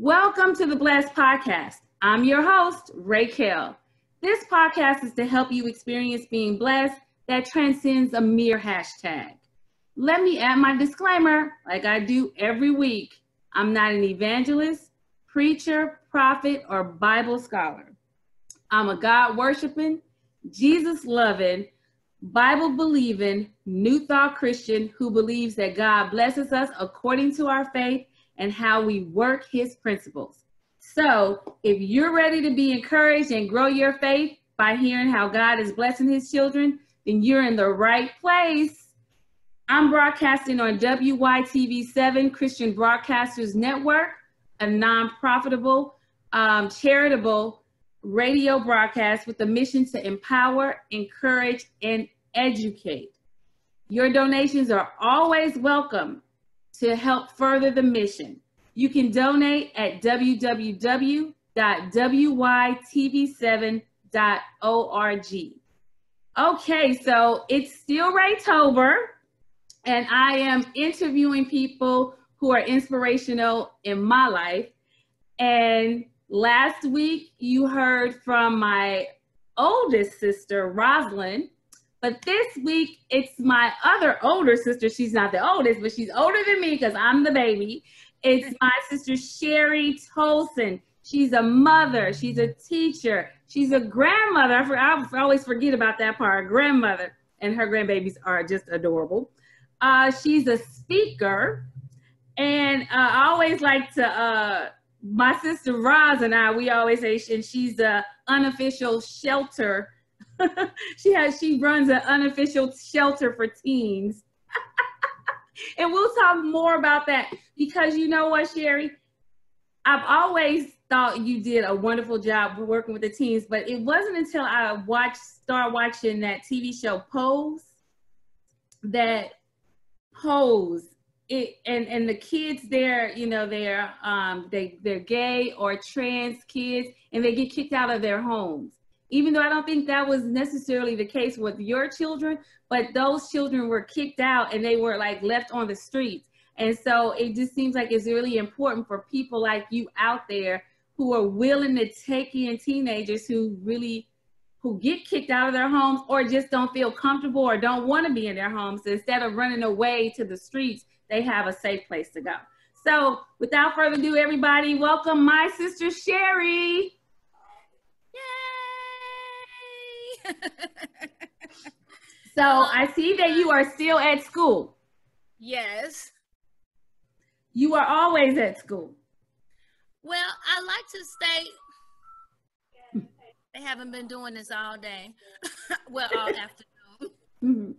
Welcome to the Blessed Podcast. I'm your host, Raquel. This podcast is to help you experience being blessed that transcends a mere hashtag. Let me add my disclaimer, like I do every week. I'm not an evangelist, preacher, prophet, or Bible scholar. I'm a God-worshiping, Jesus-loving, Bible-believing, New Thought Christian who believes that God blesses us according to our faith and how we work his principles. So if you're ready to be encouraged and grow your faith by hearing how God is blessing his children, then you're in the right place. I'm broadcasting on WYTV7 Christian Broadcasters Network, a non-profitable, charitable radio broadcast with the mission to empower, encourage, and educate. Your donations are always welcome to help further the mission. You can donate at www.wytv7.org. Okay, so it's still Raytober, and I am interviewing people who are inspirational in my life. And last week, you heard from my oldest sister, Rosalind. But this week, it's my other older sister. She's not the oldest, but she's older than me because I'm the baby. It's my sister, Sherry Tolson. She's a mother. She's a teacher. She's a grandmother. I always forget about that part, grandmother. And her grandbabies are just adorable. She's a speaker. And I always like to, my sister Roz and I, we always say, and she's an unofficial shelter. She runs an unofficial shelter for teens. And we'll talk more about that because you know what, Sherry? I've always thought you did a wonderful job working with the teens, but it wasn't until I started watching that TV show Pose, and the kids there, you know, they're gay or trans kids, and they get kicked out of their homes. Even though I don't think that was necessarily the case with your children, but those children were kicked out and they were like left on the streets. And so it just seems like it's really important for people like you out there who are willing to take in teenagers who get kicked out of their homes or just don't feel comfortable or don't want to be in their homes. Instead of running away to the streets, they have a safe place to go. So without further ado, everybody, welcome my sister, Sherry. So I see that you are still at school. Yes. You are always at school. Well, I like to stay. They haven't been doing this all day. Well, all afternoon. Mm-hmm.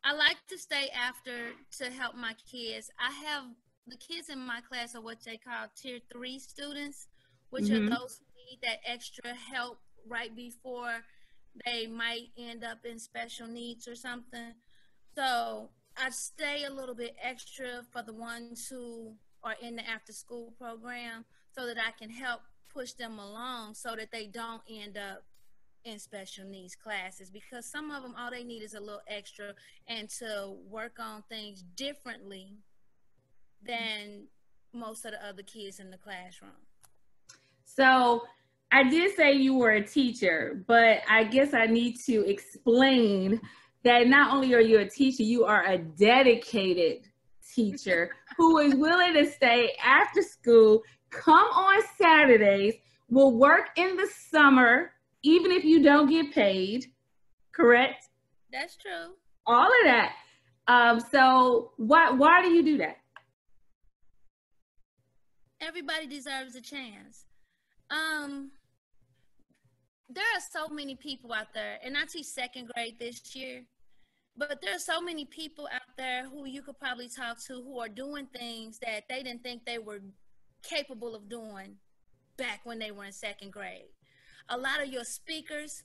I like to stay after to help my kids. I have the kids in my class are what they call tier 3 students, which are those who need that extra help right before they might end up in special needs or something. So I stay a little bit extra for the ones who are in the after school program so that I can help push them along so that they don't end up in special needs classes, because some of them, all they need is a little extra and to work on things differently than most of the other kids in the classroom. So I did say you were a teacher, but I guess I need to explain that not only are you a teacher, you are a dedicated teacher who is willing to stay after school, come on Saturdays, will work in the summer, even if you don't get paid, correct? That's true. All of that. So why do you do that? Everybody deserves a chance. There are so many people out there, and I teach second grade this year, but there are so many people out there who you could probably talk to who are doing things that they didn't think they were capable of doing back when they were in second grade. A lot of your speakers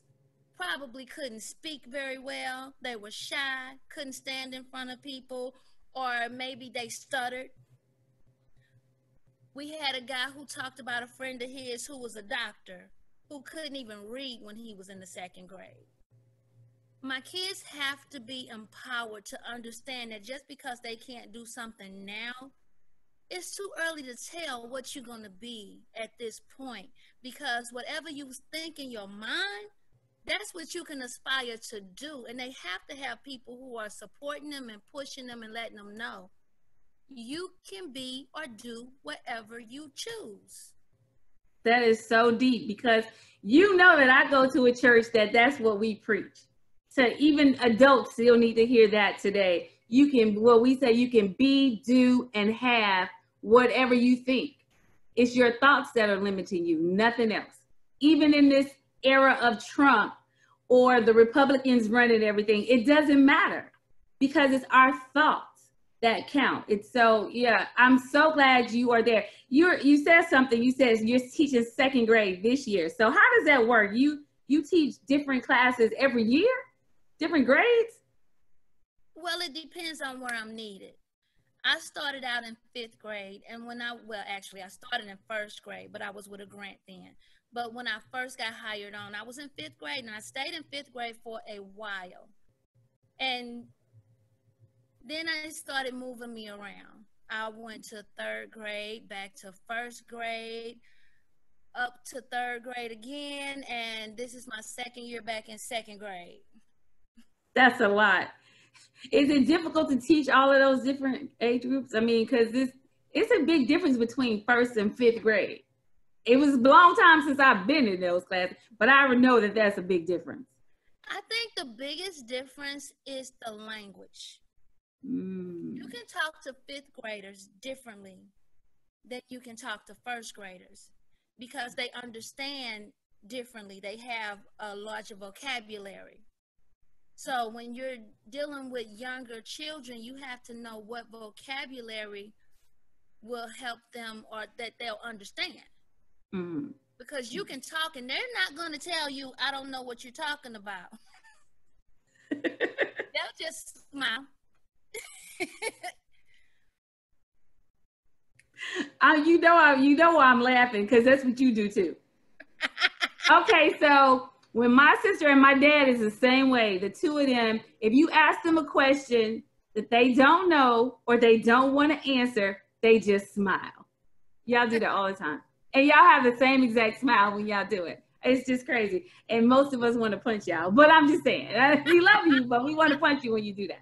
probably couldn't speak very well. They were shy, couldn't stand in front of people, or maybe they stuttered. We had a guy who talked about a friend of his who was a doctor who couldn't even read when he was in the second grade. My kids have to be empowered to understand that just because they can't do something now, it's too early to tell what you're going to be at this point, because whatever you think in your mind, that's what you can aspire to do. And they have to have people who are supporting them and pushing them and letting them know you can be or do whatever you choose. That is so deep, because you know that I go to a church that's what we preach. So even adults still need to hear that today. You can, what we say, you can be, do, and have whatever you think. It's your thoughts that are limiting you, nothing else. Even in this era of Trump or the Republicans running everything, it doesn't matter, because it's our thoughts that count. It's so, yeah, I'm so glad you are there. You said something, you said you're teaching second grade this year. So how does that work? You teach different classes every year? Different grades? Well, it depends on where I'm needed. I started out in 5th grade, and actually I started in 1st grade, but I was with a grant then. But when I first got hired on, I was in 5th grade, and I stayed in 5th grade for a while. And then I started moving me around. I went to 3rd grade, back to 1st grade, up to 3rd grade again, and this is my 2nd year back in 2nd grade. That's a lot. Is it difficult to teach all of those different age groups? I mean, because it's a big difference between 1st and 5th grade. It was a long time since I've been in those classes, but I already know that that's a big difference. I think the biggest difference is the language. You can talk to 5th graders differently than you can talk to 1st graders, because they understand differently. They have a larger vocabulary. So when you're dealing with younger children, you have to know what vocabulary will help them or that they'll understand. Because you can talk and they're not going to tell you, I don't know what you're talking about. They'll just smile. You know why I'm laughing, because that's what you do too. Okay, so when my sister and my dad is the same way, the two of them, if you ask them a question that they don't know or they don't want to answer, they just smile. Y'all do that all the time. And y'all have the same exact smile when y'all do it. It's just crazy. And most of us want to punch y'all, but I'm just saying, we love you, but we want to punch you when you do that.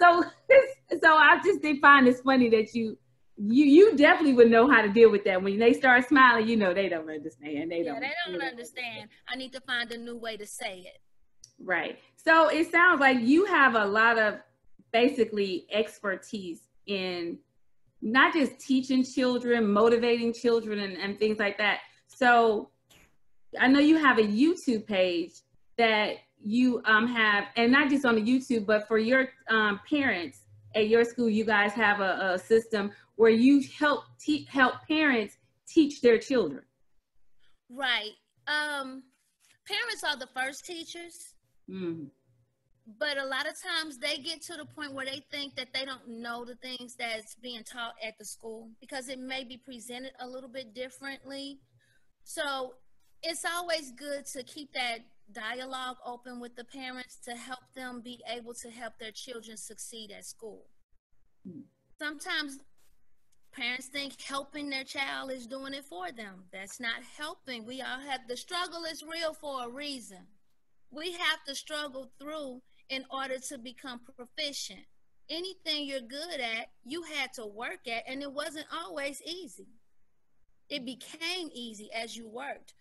So I just did find it funny that you definitely would know how to deal with that. When they start smiling, you know they don't understand. They don't understand. I need to find a new way to say it. Right. So it sounds like you have a lot of basically expertise in not just teaching children, motivating children, and things like that. So I know you have a YouTube page that you have, and not just on the YouTube, but for your parents at your school, you guys have a system where you help parents teach their children. Right. Parents are the first teachers. But a lot of times they get to the point where they think that they don't know the things that's being taught at the school, because it may be presented a little bit differently. So it's always good to keep that dialogue open with the parents to help them be able to help their children succeed at school. Sometimes parents think helping their child is doing it for them. That's not helping. We all have, the struggle is real for a reason. We have to struggle through in order to become proficient. Anything you're good at, you had to work at, and it wasn't always easy. It became easy as you worked.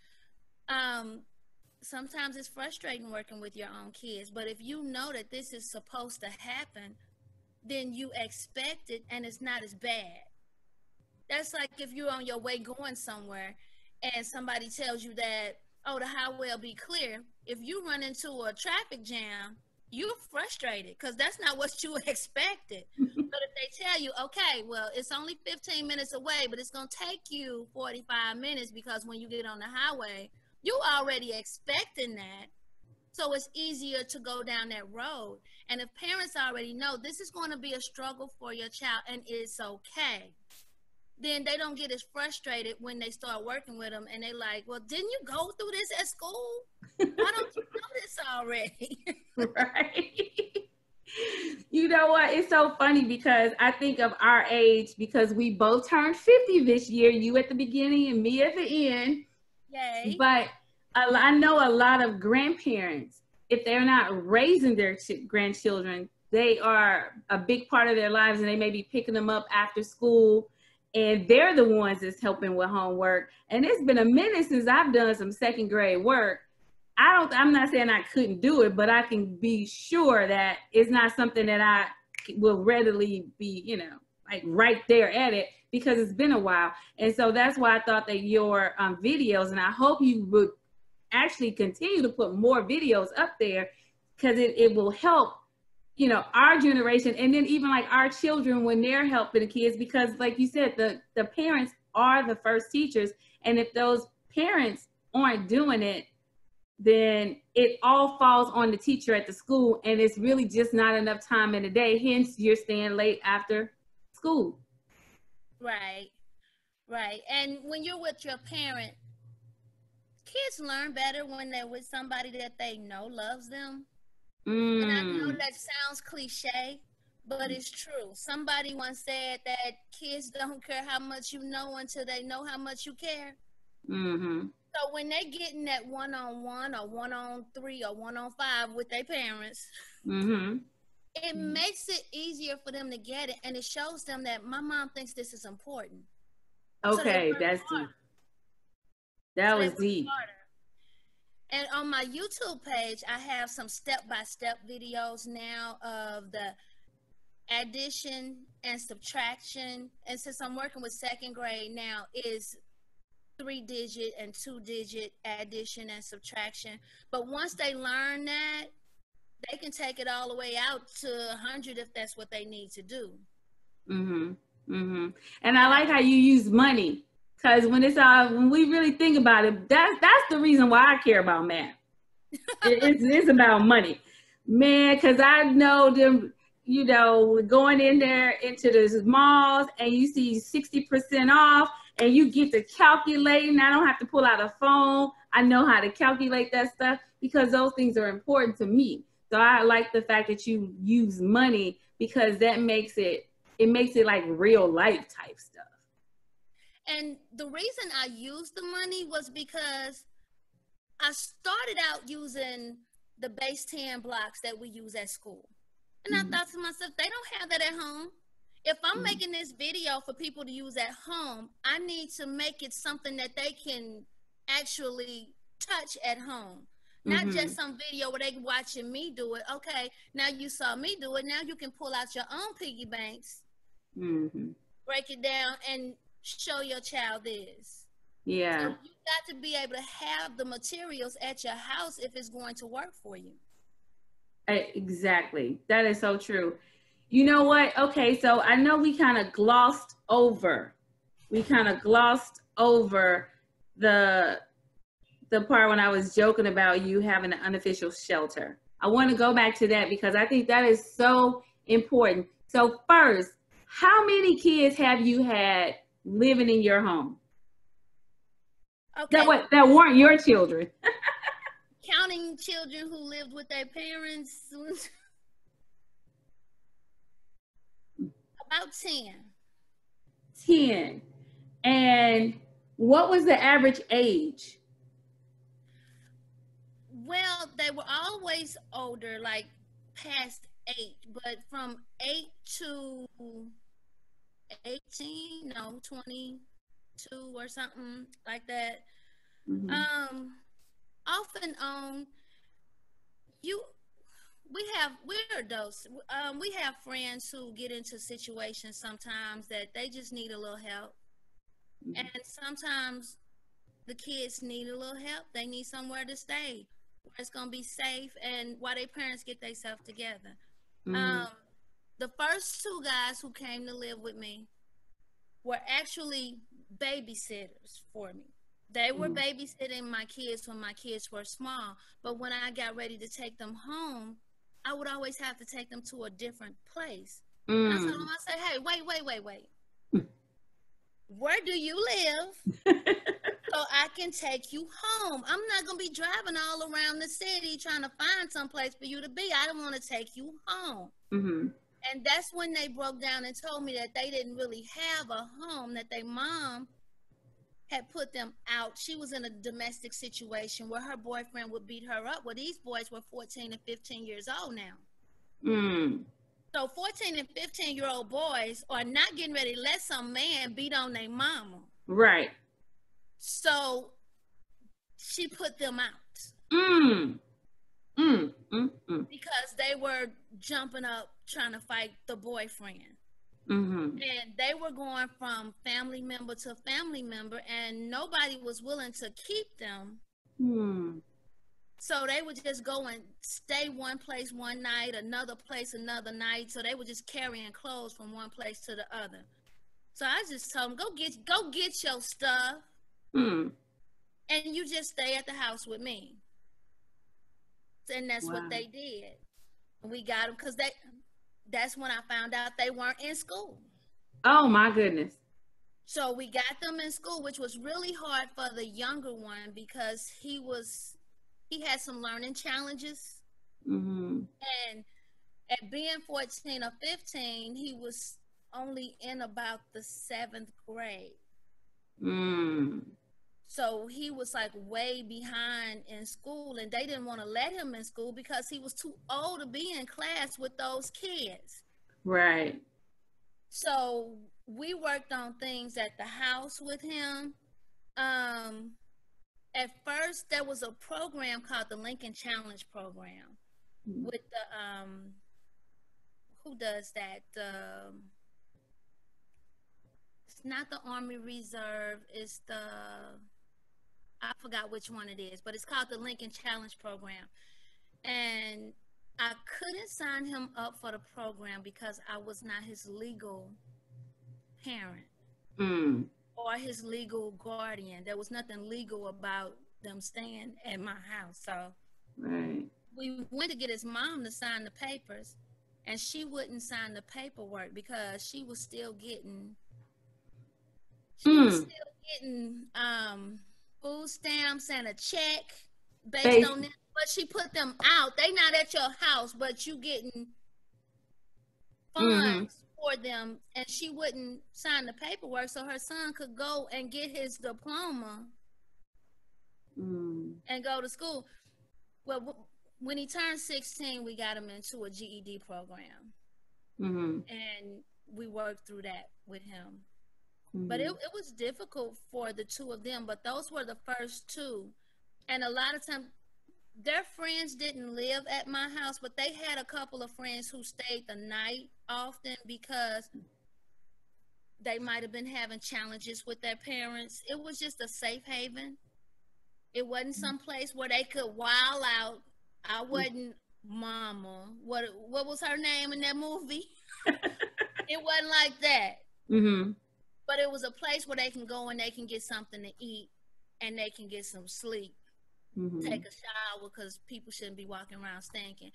Sometimes it's frustrating working with your own kids, but if you know that this is supposed to happen, then you expect it and it's not as bad. That's like if you're on your way going somewhere and somebody tells you that, oh, the highway will be clear. If you run into a traffic jam, you're frustrated because that's not what you expected. But if they tell you, okay, well, it's only 15 minutes away, but it's going to take you 45 minutes because when you get on the highway, you already expecting that. So it's easier to go down that road. And if parents already know this is going to be a struggle for your child and it's okay, then they don't get as frustrated when they start working with them and they like, well, didn't you go through this at school? Why don't you know this already? Right. You know what? It's so funny because I think of our age because we both turned 50 this year, you at the beginning and me at the end. Yay. But I know a lot of grandparents, if they're not raising their grandchildren, they are a big part of their lives and they may be picking them up after school and they're the ones that's helping with homework. And it's been a minute since I've done some second grade work. I'm not saying I couldn't do it, but I can be sure that it's not something that I will readily be, like right there at it because it's been a while. And so that's why I thought that your videos, and I hope you would actually continue to put more videos up there because it will help, our generation and then even like our children when they're helping the kids because like you said, the parents are the first teachers. And if those parents aren't doing it, then it all falls on the teacher at the school and it's really just not enough time in the day. Hence, you're staying late after school. Right. And when you're with your parent, kids learn better when they're with somebody that they know loves them. And I know that sounds cliche, but it's true. Somebody once said that kids don't care how much you know until they know how much you care. Mm-hmm. So when they're getting that one-on-one or one-on-three or one-on-five with their parents, mm-hmm. It makes it easier for them to get it. And it shows them that my mom thinks this is important. Okay, so that's deep. That was deep. And on my YouTube page, I have some step-by-step videos now of the addition and subtraction. And since I'm working with second grade now, is 3-digit and 2-digit addition and subtraction. But once they learn that, they can take it all the way out to 100 if that's what they need to do. And I like how you use money. Because when we really think about it, that's the reason why I care about math. It's about money, man. Because I know them, going in there into the malls and you see 60% off, and you get to calculating. I don't have to pull out a phone. I know how to calculate that stuff because those things are important to me. So I like the fact that you use money because that makes it like real life type stuff. And the reason I used the money was because I started out using the base 10 blocks that we use at school. And I thought to myself, they don't have that at home. If I'm making this video for people to use at home, I need to make it something that they can actually touch at home. Not just some video where they watching me do it. Okay, now you saw me do it. Now you can pull out your own piggy banks, break it down, and show your child this. Yeah. So you got to be able to have the materials at your house if it's going to work for you. Exactly. That is so true. You know what? Okay, so I know we kind of glossed over the part when I was joking about you having an unofficial shelter. I want to go back to that because I think that is so important. So first, how many kids have you had living in your home? Okay. That weren't your children. Counting children who lived with their parents, about 10. 10. And what was the average age? Well, they were always older, like past 8, but from 8 to 18, no, 22 or something like that. Off and on, we're adults. We have friends who get into situations sometimes that they just need a little help. And sometimes the kids need a little help. They need somewhere to stay where it's going to be safe and while their parents get themselves together. The first 2 guys who came to live with me were actually babysitters for me. They were babysitting my kids when my kids were small, but when I got ready to take them home, I would always have to take them to a different place. And I told them, I said, hey, wait. Where do you live so I can take you home? I'm not going to be driving all around the city trying to find some place for you to be. I don't want to take you home. Mm-hmm. And that's when they broke down and told me that they didn't really have a home, that their mom had put them out. She was in a domestic situation where her boyfriend would beat her up. Well, these boys were 14 and 15 years old now. Mm. So 14 and 15-year-old boys are not getting ready to let some man beat on their mama. Right. So she put them out. Mm. Mm. Mm. Mm. Because they were jumping up trying to fight the boyfriend. Mm-hmm. And they were going from family member to family member, and nobody was willing to keep them. Mm. So they would just go and stay one place one night, another place another night. So they were just carrying clothes from one place to the other. So I just told them, go get your stuff, Mm. and you just stay at the house with me. And that's what they did. And we got them because that's when I found out they weren't in school. Oh my goodness. So we got them in school, which was really hard for the younger one because he had some learning challenges. Mm-hmm. And at being 14 or 15, he was only in about the 7th grade. Mm. So he was like way behind in school, and they didn't want to let him in school because he was too old to be in class with those kids. Right. So we worked on things at the house with him. At first, there was a program called the Lincoln Challenge Program with the who does that? It's not the Army Reserve. It's I forgot which one it is, but it's called the Lincoln Challenge Program. And I couldn't sign him up for the program because I was not his legal parent or his legal guardian. There was nothing legal about them staying at my house. So we went to get his mom to sign the papers, and she wouldn't sign the paperwork because she was still getting food stamps and a check based on that. But she put them out. They not at your house, but you getting funds for them, and she wouldn't sign the paperwork so her son could go and get his diploma and go to school. Well, when he turned 16, we got him into a GED program, and we worked through that with him. But it was difficult for the two of them, but those were the first two. And a lot of times, their friends didn't live at my house, but they had a couple of friends who stayed the night often because they might have been having challenges with their parents. It was just a safe haven. It wasn't some place where they could wild out. I wasn't Mama. What was her name in that movie? It wasn't like that. But it was a place where they can go and they can get something to eat and they can get some sleep. Take a shower because people shouldn't be walking around stinking.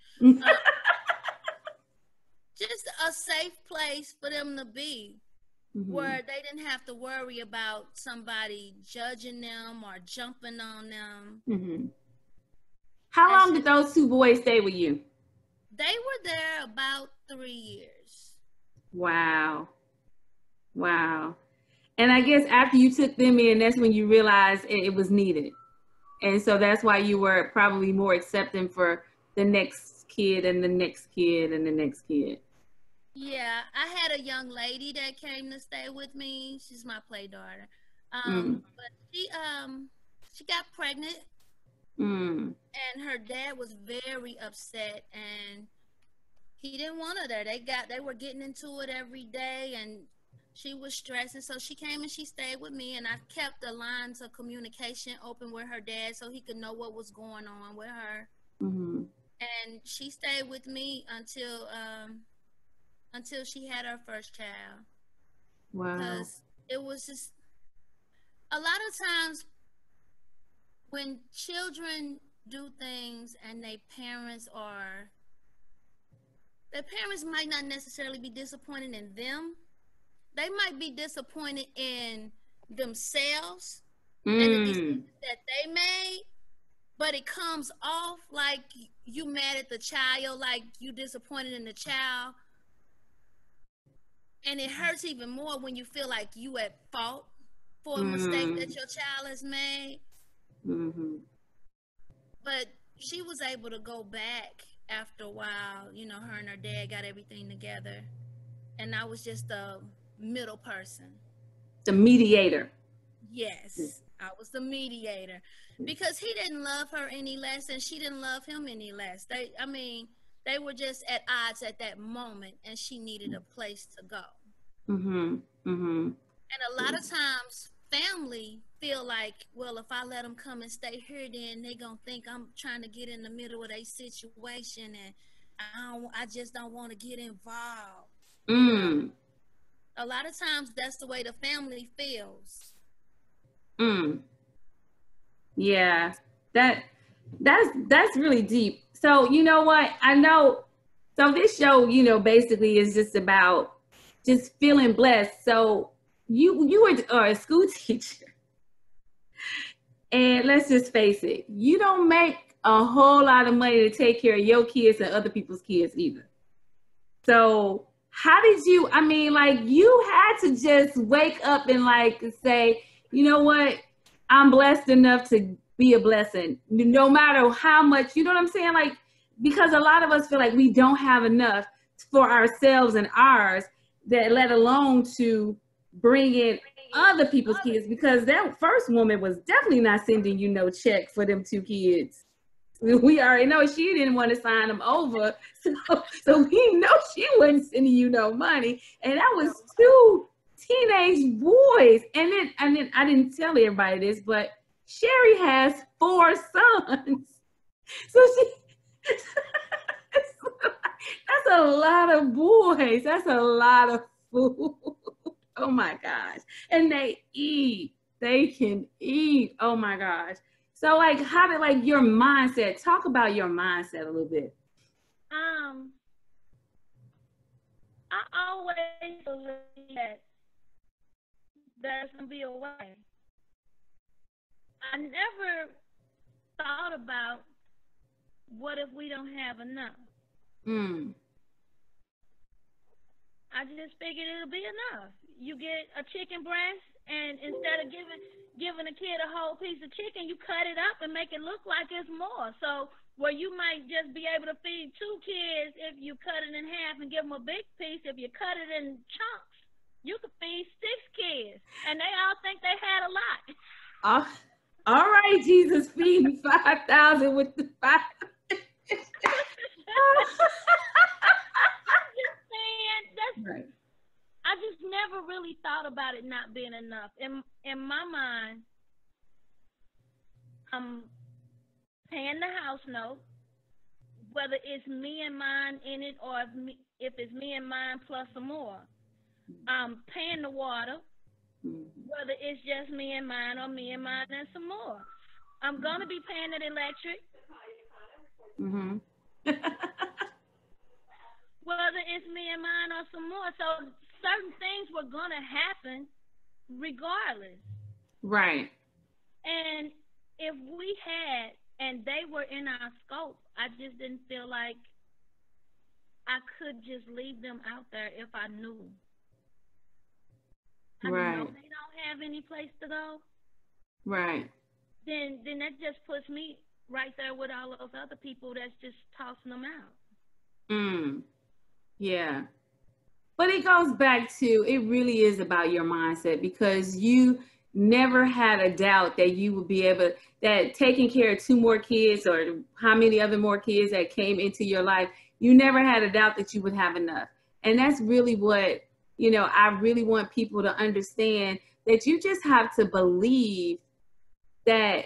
Just a safe place for them to be where they didn't have to worry about somebody judging them or jumping on them. How long did those two boys stay with you? They were there about 3 years. Wow. And I guess after you took them in, that's when you realized it was needed. And so that's why you were probably more accepting for the next kid and the next kid and the next kid. Yeah, I had a young lady that came to stay with me. She's my play daughter. But she got pregnant. And her dad was very upset, and he didn't want her there. They were getting into it every day, and she was stressing. So she came and she stayed with me, and I kept the lines of communication open with her dad so he could know what was going on with her. And she stayed with me until she had her first child. Wow. Because it was just a lot of times when children do things and their parents might not necessarily be disappointed in them. They might be disappointed in themselves and the decisions that they made, but it comes off like you mad at the child, like you disappointed in the child. And it hurts even more when you feel like you at fault for a mistake that your child has made. But she was able to go back after a while. You know, her and her dad got everything together. And I was just the middle person. The mediator. Yes, I was the mediator. Because he didn't love her any less and she didn't love him any less. They were just at odds at that moment, and she needed a place to go. And a lot of times family feel like, well, if I let them come and stay here, then they gonna think I'm trying to get in the middle of their situation, and I just don't want to get involved. You know? A lot of times that's the way the family feels. Yeah, that's really deep. So you know what? I know. So this show, you know, basically is just about just feeling blessed. So you were a school teacher, and let's just face it, you don't make a whole lot of money to take care of your kids and other people's kids either. So how did you? I mean, like, you had to just wake up and like say, you know what? I'm blessed enough to be a blessing, no matter how much, you know what I'm saying? Like, because a lot of us feel like we don't have enough for ourselves and ours, that let alone to bring in other people's kids, because that first woman was definitely not sending you no check for them 2 kids. We already know she didn't want to sign them over, so we know she wasn't sending you no money, and that was 2 teenage boys. And then I didn't tell everybody this, but Sherry has 4 sons. So that's a lot of boys. That's a lot of food. Oh my gosh. And they eat. They can eat. Oh my gosh. So like, how did like your mindset, talk about your mindset a little bit. I always believe that there's gonna be a way. I never thought about what if we don't have enough. I just figured it'll be enough. You get a chicken breast, and instead of giving a kid a whole piece of chicken, you cut it up and make it look like it's more. So where you might just be able to feed 2 kids if you cut it in half and give them a big piece. If you cut it in chunks, you could feed 6 kids, and they all think they had a lot. All right, Jesus, feed me 5,000 with the 5. I'm just saying, right. I just never really thought about it not being enough. In my mind, I'm paying the house note, whether it's me and mine in it or if it's me and mine plus some more. I'm paying the water, whether it's just me and mine or me and mine and some more. I'm going to be paying the electric. Whether it's me and mine or some more. So certain things were going to happen regardless. Right. And if we had, and they were in our scope, I just didn't feel like I could just leave them out there if I knew. I know they don't have any place to go. Right. Then that just puts me right there with all those other people that's just tossing them out. Yeah. But it goes back to, it really is about your mindset, because you never had a doubt that you would be able, that taking care of 2 more kids or how many other more kids that came into your life, you never had a doubt that you would have enough. And that's really what, you know, I really want people to understand, that you just have to believe that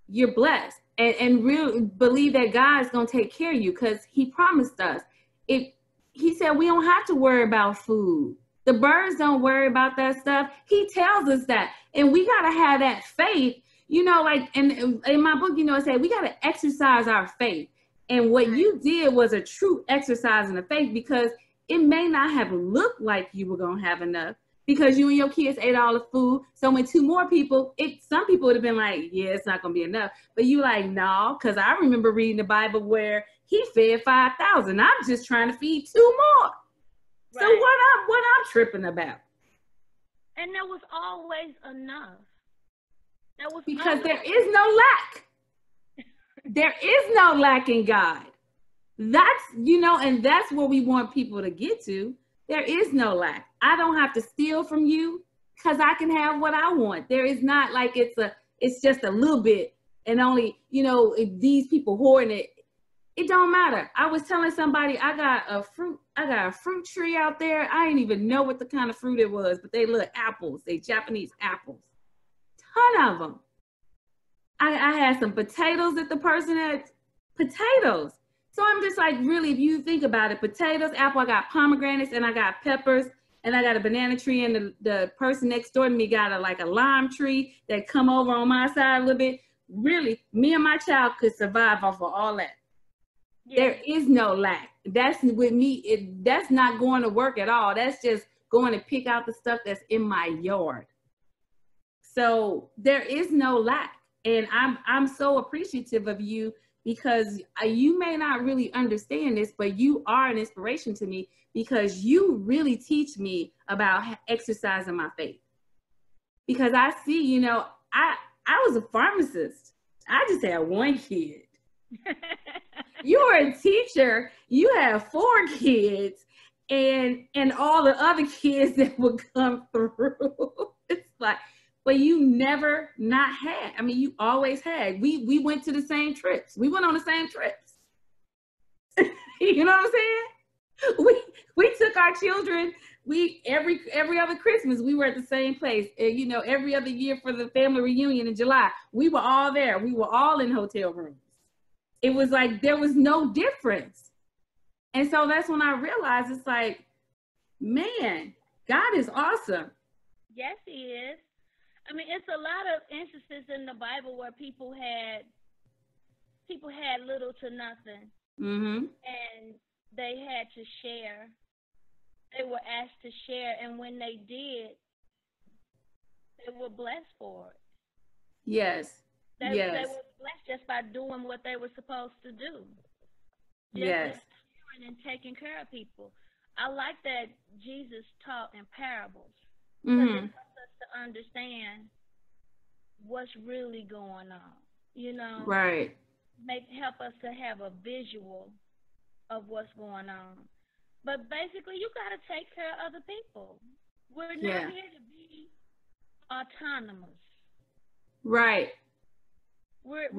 you're blessed, and really believe that God's going to take care of you, because he promised us. He said we don't have to worry about food. The birds don't worry about that stuff. He tells us that. And we got to have that faith, you know, like in my book, you know, it said we got to exercise our faith. And what you did was a true exercise in the faith, because it may not have looked like you were going to have enough, because you and your kids ate all the food. So when two more people, some people would have been like, yeah, it's not going to be enough. But you like, no, because I remember reading the Bible where he fed 5,000. I'm just trying to feed two more. Right. So what I'm tripping about? And there was always enough. Because there is no lack. There is no lack in God. That's, and that's what we want people to get to. There is no lack. I don't have to steal from you because I can have what I want. There is not like it's just a little bit and only, if these people hoarding it, it don't matter. I was telling somebody I got a fruit tree out there. I didn't even know what the kind of fruit it was, but they look apples. They Japanese apples. Ton of them. I had some potatoes that the person had potatoes. So I'm just like, really, if you think about it, potatoes, apple, I got pomegranates and I got peppers and I got a banana tree, and the person next door to me got a lime tree that come over on my side a little bit. Really, me and my child could survive off of all that. Yeah. There is no lack. That's with me. That's not going to work at all. That's just going to pick out the stuff that's in my yard. So there is no lack. And I'm so appreciative of you, because you may not really understand this, but you are an inspiration to me, because you really teach me about exercising my faith. Because I see, I was a pharmacist. I just had one kid. You were a teacher. You have 4 kids and all the other kids that would come through. It's like, but you never not had. I mean, you always had. We went to the same trips. We went on the same trips. You know what I'm saying? We took our children. Every other Christmas we were at the same place. Every other year for the family reunion in July, we were all there. We were all in hotel rooms. It was like there was no difference. And so that's when I realized, it's like, man, God is awesome. Yes, he is. I mean, it's a lot of instances in the Bible where people had little to nothing, and they had to share. They were asked to share, and when they did, they were blessed for it. Yes. They were blessed just by doing what they were supposed to do. Yes. Sharing and taking care of people. I like that Jesus taught in parables. Because it helps us to understand what's really going on, Right. Help us to have a visual of what's going on. But basically, you got to take care of other people. We're not here to be autonomous. Right. We're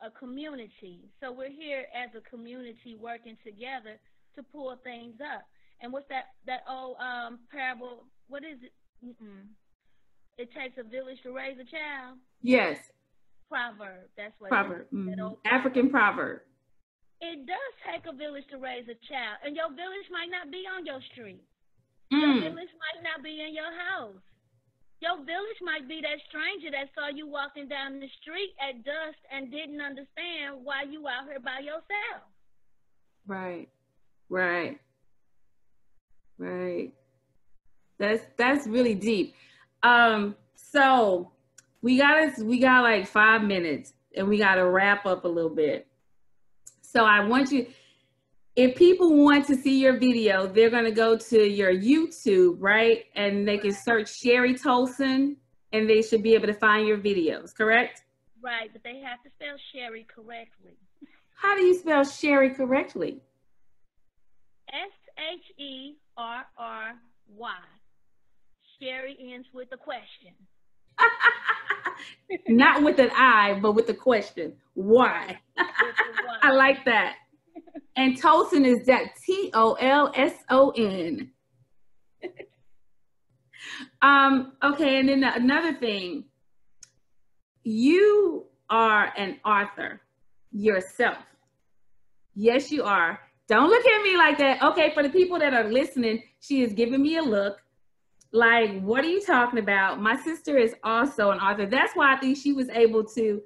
a community. So we're here as a community working together to pull things up. And what's that old parable? What is it? It takes a village to raise a child. Yes. Proverb. That's what proverb. It is. That old African proverb. It does take a village to raise a child, and your village might not be on your street. Your village might not be in your house. Your village might be that stranger that saw you walking down the street at dusk and didn't understand why you out here by yourself. Right. That's really deep. So we got like 5 minutes, and we got to wrap up a little bit. So I want you, if people want to see your video, they're going to go to your YouTube, right? And they can search Sherry Tolson, and they should be able to find your videos, correct? Right, but they have to spell Sherry correctly. How do you spell Sherry correctly? Sherry. Sherry ends with a question. Not with an I, but with a question. Why? I like that. And Tolson is that Tolson. Okay, and then another thing. You are an author yourself. Yes, you are. Don't look at me like that. Okay, for the people that are listening, she is giving me a look. Like, what are you talking about? My sister is also an author. That's why I think she was able to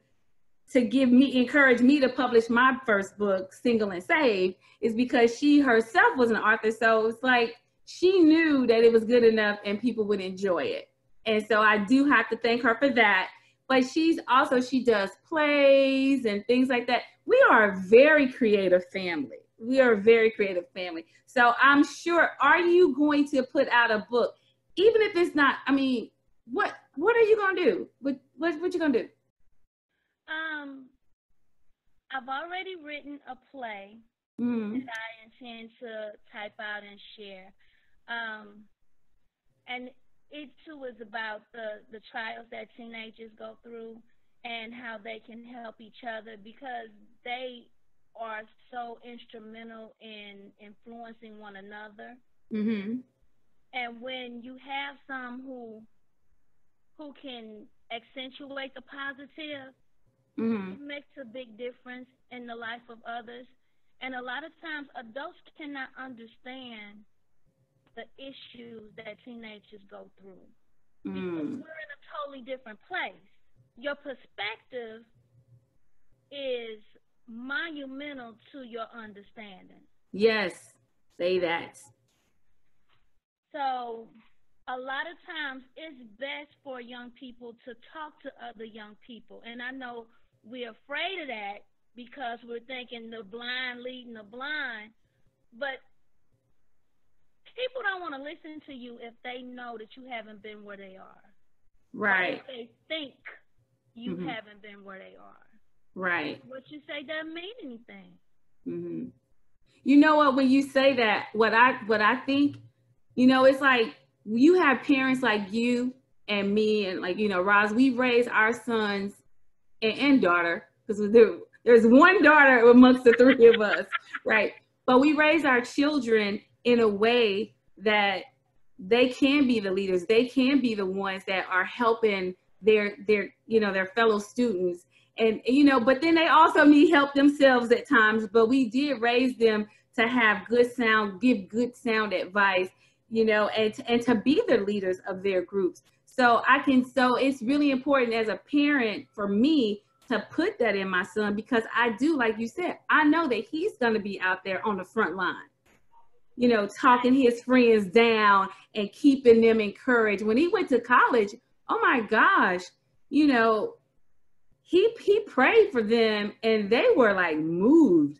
encourage me to publish my first book, Single and Saved, is because she herself was an author. So it's like, she knew that it was good enough and people would enjoy it. And so I do have to thank her for that. But she does plays and things like that. We are a very creative family. We are a very creative family. So I'm sure, are you going to put out a book? Even if it's not, I mean, what are you going to do? What you going to do? I've already written a play that I intend to type out and share. And it too is about the trials that teenagers go through and how they can help each other, because they are so instrumental in influencing one another. Mm-hmm. And when you have some who can accentuate the positive, it makes a big difference in the life of others. And a lot of times adults cannot understand the issues that teenagers go through, because we're in a totally different place. Your perspective is monumental to your understanding. Yes, say that. So a lot of times it's best for young people to talk to other young people. And I know we're afraid of that because we're thinking the blind leading the blind, but people don't want to listen to you if they know that you haven't been where they are. Right. Or if they think you haven't been where they are. Right. What you say doesn't mean anything. You know what, when you say that, what I think, you know, it's like you have parents like you and me and, like, you know, Roz, we raise our sons and daughter, because there's one daughter amongst the three of us, right? But we raise our children in a way that they can be the leaders. They can be the ones that are helping their you know, their fellow students. And, you know, but then they also need help themselves at times. But we did raise them to have good sound, give good sound advice, you know, and to be the leaders of their groups. So it's really important as a parent for me to put that in my son, because I do, like you said, I know that he's going to be out there on the front line, you know, talking his friends down and keeping them encouraged. When he went to college, oh my gosh, you know, he prayed for them and they were like moved.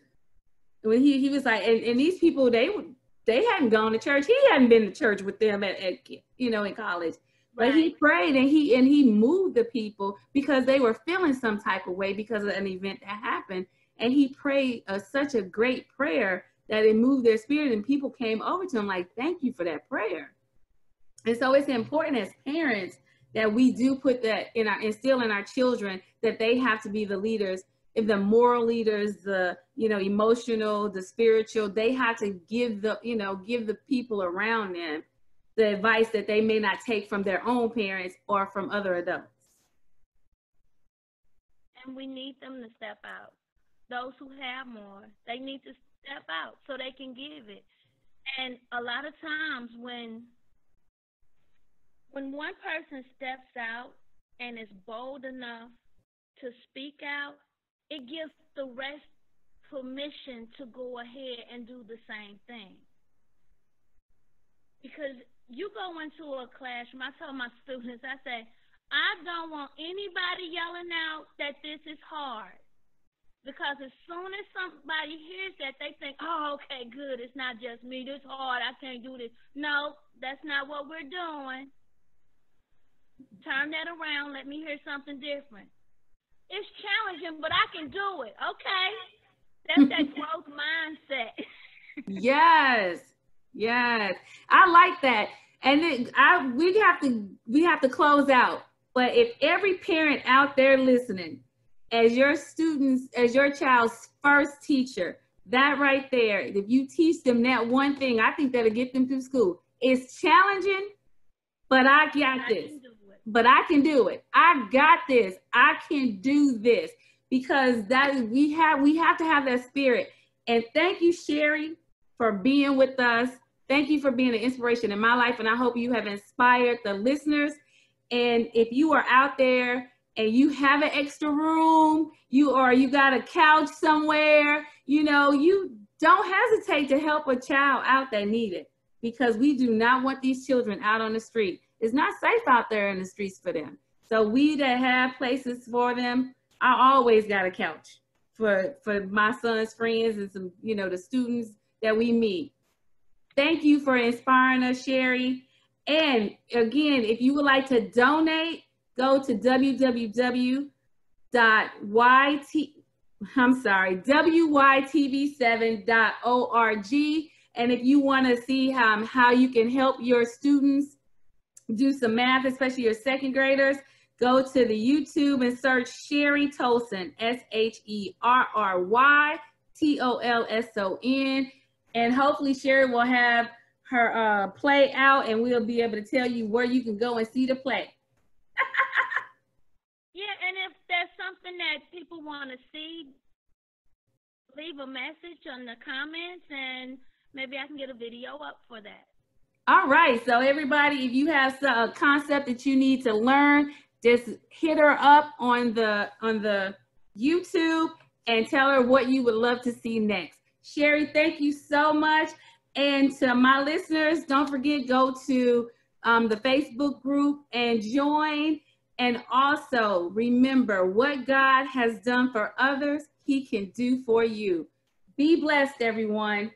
When he was like, and these people, they hadn't gone to church. He hadn't been to church with them at you know, in college. But he prayed and he moved the people because they were feeling some type of way because of an event that happened. And he prayed such a great prayer that it moved their spirit, and people came over to him like, thank you for that prayer. And so it's important as parents that we do put that instill in our children, that they have to be the leaders, the moral leaders, the, you know, emotional, the spiritual. They have to give the people around them the advice that they may not take from their own parents or from other adults. And we need them to step out. Those who have more, they need to step out so they can give it. And a lot of times when one person steps out and is bold enough to speak out, it gives the rest permission to go ahead and do the same thing. Because you go into a classroom, I tell my students, I say, I don't want anybody yelling out that this is hard. Because as soon as somebody hears that, they think, oh, okay, good, it's not just me, this hard, I can't do this. No, that's not what we're doing. Turn that around, let me hear something different. It's challenging, but I can do it. Okay. That's that growth mindset. Yes. I like that. And then we have to close out. But if every parent out there listening, as your child's first teacher, that right there, if you teach them that one thing, I think that'll get them through school. It's challenging, but I got this. But I can do it. I got this. I can do this, because we have to have that spirit. And thank you, Sherry, for being with us. Thank you for being an inspiration in my life, and I hope you have inspired the listeners. And if you are out there and you have an extra room, you got a couch somewhere, you know, you don't hesitate to help a child out that need it, because we do not want these children out on the street. It's not safe out there in the streets for them. So we that have places for them, I always got a couch for my son's friends and some, you know, the students that we meet. Thank you for inspiring us, Sherry. And again, if you would like to donate, go to WYTV7.org. And if you want to see how you can help your students do some math, especially your second graders, go to the YouTube and search Sherry Tolson, SherryTolson. And hopefully Sherry will have her play out, and we'll be able to tell you where you can go and see the play. Yeah, and if there's something that people want to see, leave a message on the comments, and maybe I can get a video up for that. All right, so everybody, if you have a concept that you need to learn, just hit her up on the YouTube and tell her what you would love to see next. Sherry, thank you so much. And to my listeners, don't forget, go to the Facebook group and join. And also remember, what God has done for others, He can do for you. Be blessed, everyone.